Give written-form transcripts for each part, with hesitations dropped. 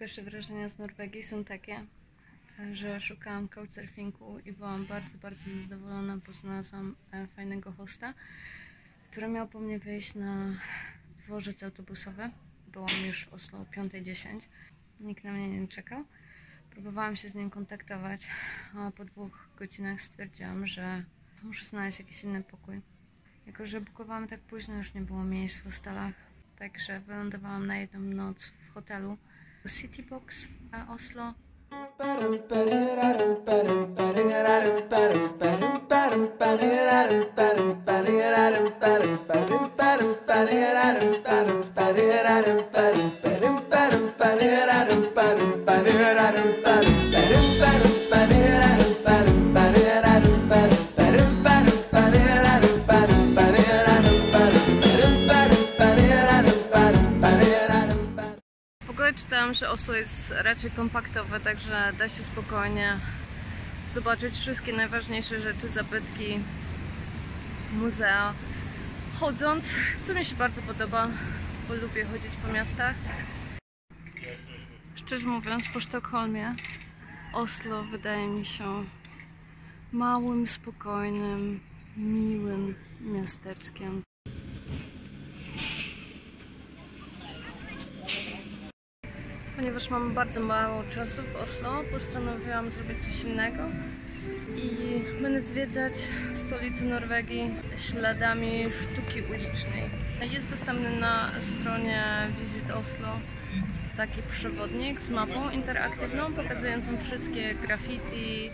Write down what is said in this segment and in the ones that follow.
pierwsze wrażenia z Norwegii są takie, że szukałam couchsurfingu i byłam bardzo zadowolona, bo znalazłam fajnego hosta, który miał po mnie wyjść na dworzec autobusowy. Byłam już w Oslo o 5:10. Nikt na mnie nie czekał. Próbowałam się z nim kontaktować, a po 2 godzinach stwierdziłam, że muszę znaleźć jakiś inny pokój. Jako że bukowałam tak późno, już nie było miejsc w hostelach, także wylądowałam na 1 noc w hotelu Citybox Oslo. Czytałam, że Oslo jest raczej kompaktowe, także da się spokojnie zobaczyć wszystkie najważniejsze rzeczy, zabytki, muzea, chodząc, co mi się bardzo podoba, bo lubię chodzić po miastach. Szczerze mówiąc, po Sztokholmie Oslo wydaje mi się małym, spokojnym, miłym miasteczkiem. Ponieważ mam bardzo mało czasu w Oslo, postanowiłam zrobić coś innego i będę zwiedzać stolicę Norwegii śladami sztuki ulicznej. Jest dostępny na stronie Visit Oslo taki przewodnik z mapą interaktywną pokazującą wszystkie graffiti.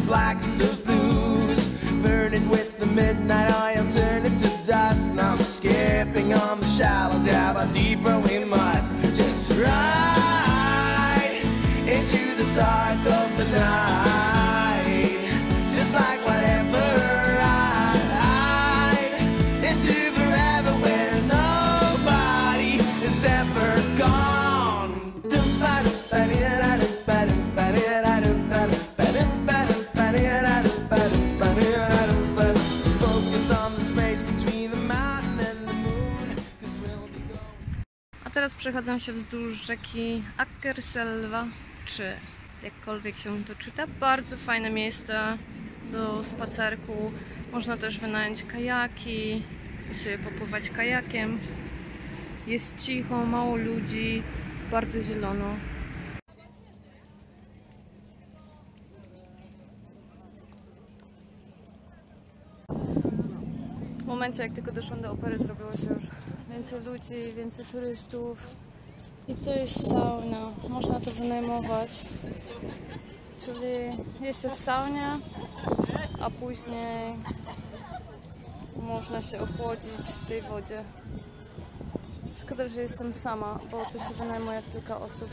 Blackest of blues, burning with the midnight I am turning to dust. Now I'm skipping on the shallows, yeah, but deeper we must. Just ride into the dark of the night, just like whatever. Ride into forever where nobody is ever gone. Teraz przechodzę się wzdłuż rzeki Akerselva, czy jakkolwiek się to czyta. Bardzo fajne miejsce do spacerku. Można też wynająć kajaki i sobie popływać kajakiem. Jest cicho, mało ludzi, bardzo zielono. W momencie, jak tylko doszłam do opery, zrobiło się już więcej ludzi, więcej turystów. I to jest sauna. Można to wynajmować. Czyli jest się w saunie, a później można się ochłodzić w tej wodzie. Szkoda, że jestem sama, bo to się wynajmuje kilka osób.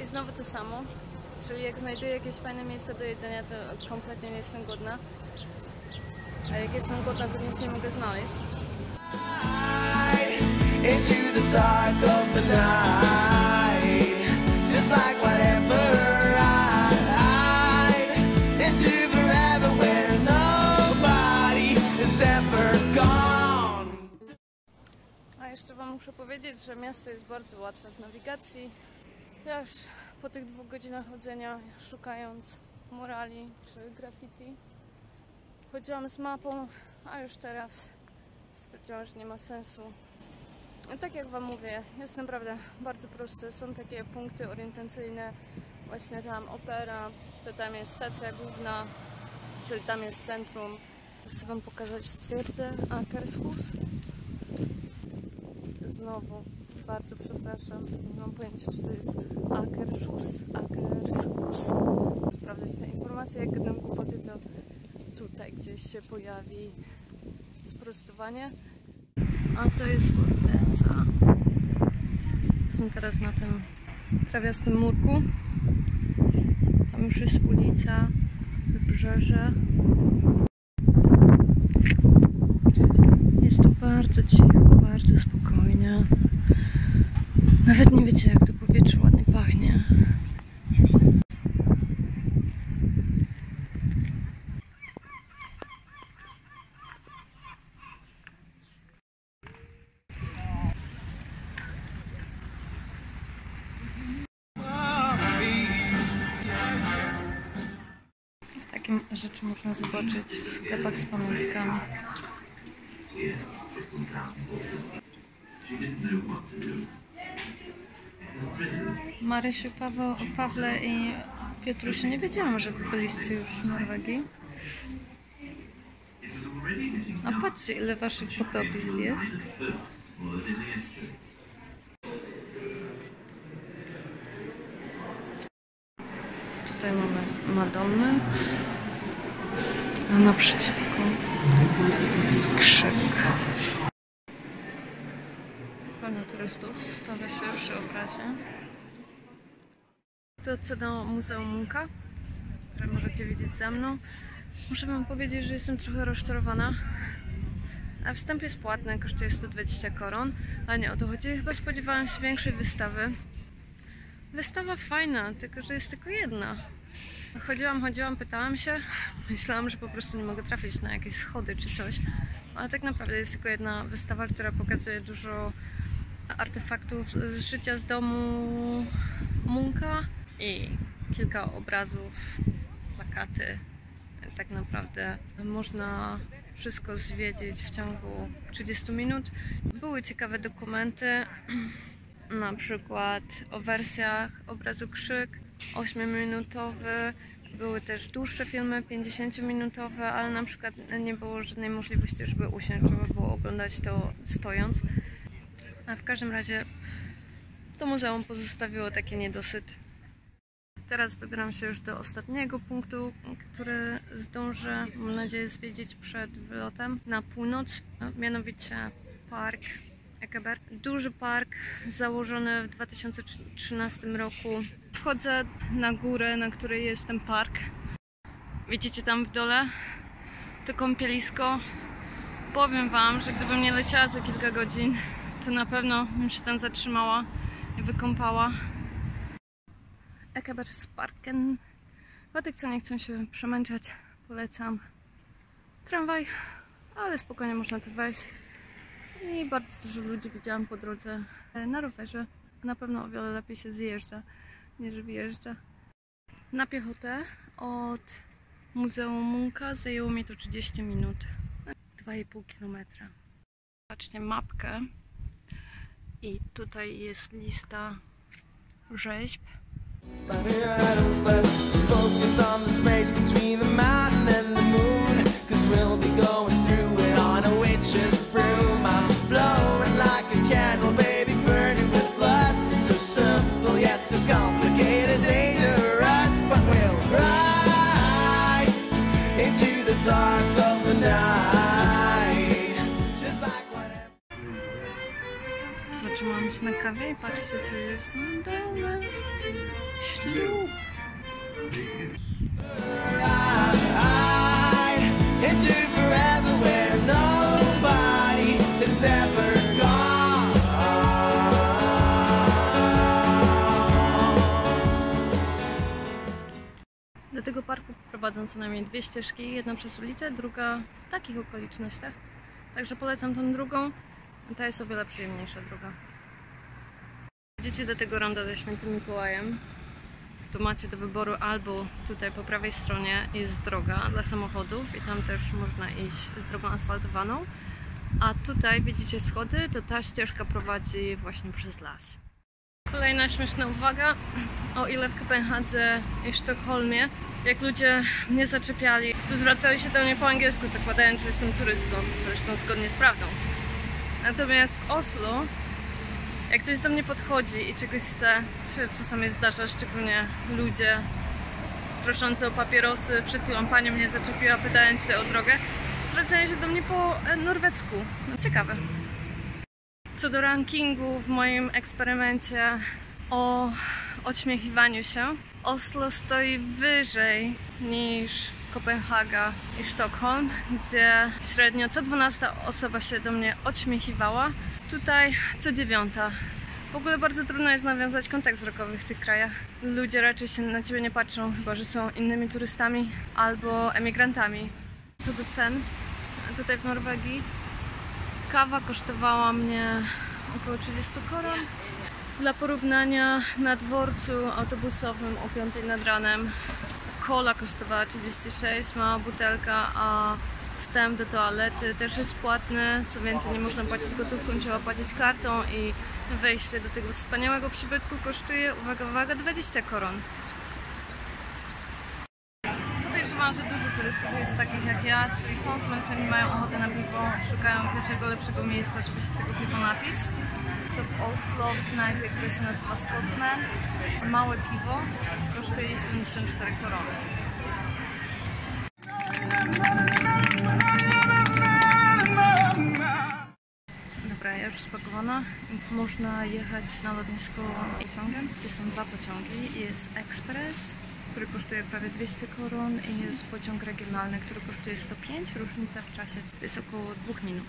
I znowu to samo. Czyli jak znajduję jakieś fajne miejsce do jedzenia, to kompletnie nie jestem głodna. A jak jestem głodna, to nic nie mogę znaleźć. Into the dark of the night, just like whatever. Ride into forever where nobody is ever gone. A jeszcze wam muszę powiedzieć, że miasto jest bardzo łatwe w nawigacji. Ja już po tych 2 godzinach chodzenia, szukając murali czy graffiti, chodziłam z mapą, a już teraz stwierdziłam, że nie ma sensu. Tak jak wam mówię, jest naprawdę bardzo proste. Są takie punkty orientacyjne, właśnie tam opera, to tam jest stacja główna, czyli tam jest centrum. Chcę wam pokazać twierdzę Akershus. Znowu, bardzo przepraszam, nie mam pojęcia, czy to jest Akershus. Sprawdzać te informacje, jak gadam głupoty, to tutaj gdzieś się pojawi sprostowanie. A to jest forteca. Jestem teraz na tym trawiastym murku. Tam już jest ulica, wybrzeże. Jest tu bardzo cicho, bardzo spokojnie. Nawet nie wiecie, jak to powietrze ładnie pachnie. rzeczy można zobaczyć w sklepach z pamiątkami. Marysiu, Pawle i Piotrusiu, nie wiedziałam, że wy byliście już w Norwegii. A patrzcie, ile waszych podobizn jest. Tutaj mamy Madonnę, a naprzeciwko skrzyk. Pełno turystów stawia się przy obrazie. To co do Muzeum Munka, które możecie widzieć za mną. Muszę wam powiedzieć, że jestem trochę rozczarowana. A wstęp jest płatny, kosztuje 120 koron, ale nie o to chodzi. Chyba spodziewałam się większej wystawy. Wystawa fajna, tylko że jest tylko jedna. Chodziłam, pytałam się. Myślałam, że po prostu nie mogę trafić na jakieś schody czy coś. Ale tak naprawdę jest tylko jedna wystawa, która pokazuje dużo artefaktów z życia z domu Munka i kilka obrazów, plakaty. Tak naprawdę można wszystko zwiedzić w ciągu 30 minut. Były ciekawe dokumenty, na przykład o wersjach obrazu Krzyk, 8-minutowy. Były też dłuższe filmy, 50-minutowe, ale na przykład nie było żadnej możliwości, żeby usiąść, trzeba było oglądać to stojąc. A w każdym razie to muzeum pozostawiło taki niedosyt. Teraz wybieram się już do ostatniego punktu, który zdążę, mam nadzieję, zwiedzić przed wylotem na północ, mianowicie park Ekeberg. Duży park założony w 2013 roku. Wchodzę na górę, na której jest ten park. Widzicie tam w dole to kąpielisko. Powiem wam, że gdybym nie leciała za kilka godzin, to na pewno bym się tam zatrzymała i wykąpała. Ekebergsparken. Dla tych, co nie chcą się przemęczać, polecam tramwaj, ale spokojnie można tu wejść. I bardzo dużo ludzi widziałam po drodze na rowerze. Na pewno o wiele lepiej się zjeżdża niż wjeżdża. Na piechotę od Muzeum Munka zajęło mi to 30 minut. 2,5 km. Patrzcie mapkę i tutaj jest lista rzeźb. Focus on the space between the mountain and the moon, 'cause we'll be going through it on a witch's broom. I'm blowing like a candle, baby, burning with lust. It's so simple yet so complicated, dangerous, but we'll ride into the dark of the night, just like whatever. Zatrzymałam się na kawie i patrzcie, co jest na dole. Ślub. Into forever where nobody has ever gone. Do tego parku prowadzą co najmniej dwie ścieżki, jedna przez ulicę, druga w takich okolicznościach. Także polecam tą drugą, ta jest o wiele przyjemniejsza druga. Idziecie do tego ronda ze Świętym Mikołajem. Tu macie do wyboru albo tutaj po prawej stronie jest droga dla samochodów i tam też można iść z drogą asfaltowaną. A tutaj widzicie schody, to ta ścieżka prowadzi właśnie przez las. Kolejna śmieszna uwaga, o ile w Kopenhadze i Sztokholmie, jak ludzie mnie zaczepiali, to zwracali się do mnie po angielsku, zakładając, że jestem turystą, zresztą zgodnie z prawdą. Natomiast w Oslo, jak ktoś do mnie podchodzi i czegoś chce, się czasami zdarza, szczególnie ludzie proszący o papierosy, przed chwilą pani mnie zaczepiła, pytając się o drogę, zwracają się do mnie po norwesku. No ciekawe. Co do rankingu w moim eksperymencie o odśmiechiwaniu się, Oslo stoi wyżej niż Kopenhaga i Sztokholm, gdzie średnio co 12 osoba się do mnie odśmiechiwała. Tutaj co 9. W ogóle bardzo trudno jest nawiązać kontakt wzrokowy w tych krajach. Ludzie raczej się na ciebie nie patrzą, chyba że są innymi turystami albo emigrantami. Co do cen, tutaj w Norwegii kawa kosztowała mnie około 30 koron. Dla porównania, na dworcu autobusowym o 5 nad ranem Cola kosztowała 36, mała butelka, a wstęp do toalety też jest płatny. Co więcej, nie można płacić gotówką, trzeba płacić kartą i wejście do tego wspaniałego przybytku kosztuje, uwaga, uwaga, 20 koron. Podejrzewam, że dużo turystów jest takich jak ja, czyli są zmęczeni, mają ochotę na piwo, szukają pierwszego, lepszego miejsca, żeby się tego piwa napić. To w Oslo, w knajpie, które się nazywa Scotsman, małe piwo kosztuje 74 korony. Dobra, ja już spakowana. Można jechać na lotnisko pociągiem, gdzie są dwa pociągi. Jest Express, który kosztuje prawie 200 koron i jest pociąg regionalny, który kosztuje 105. Różnica w czasie jest około 2 minut.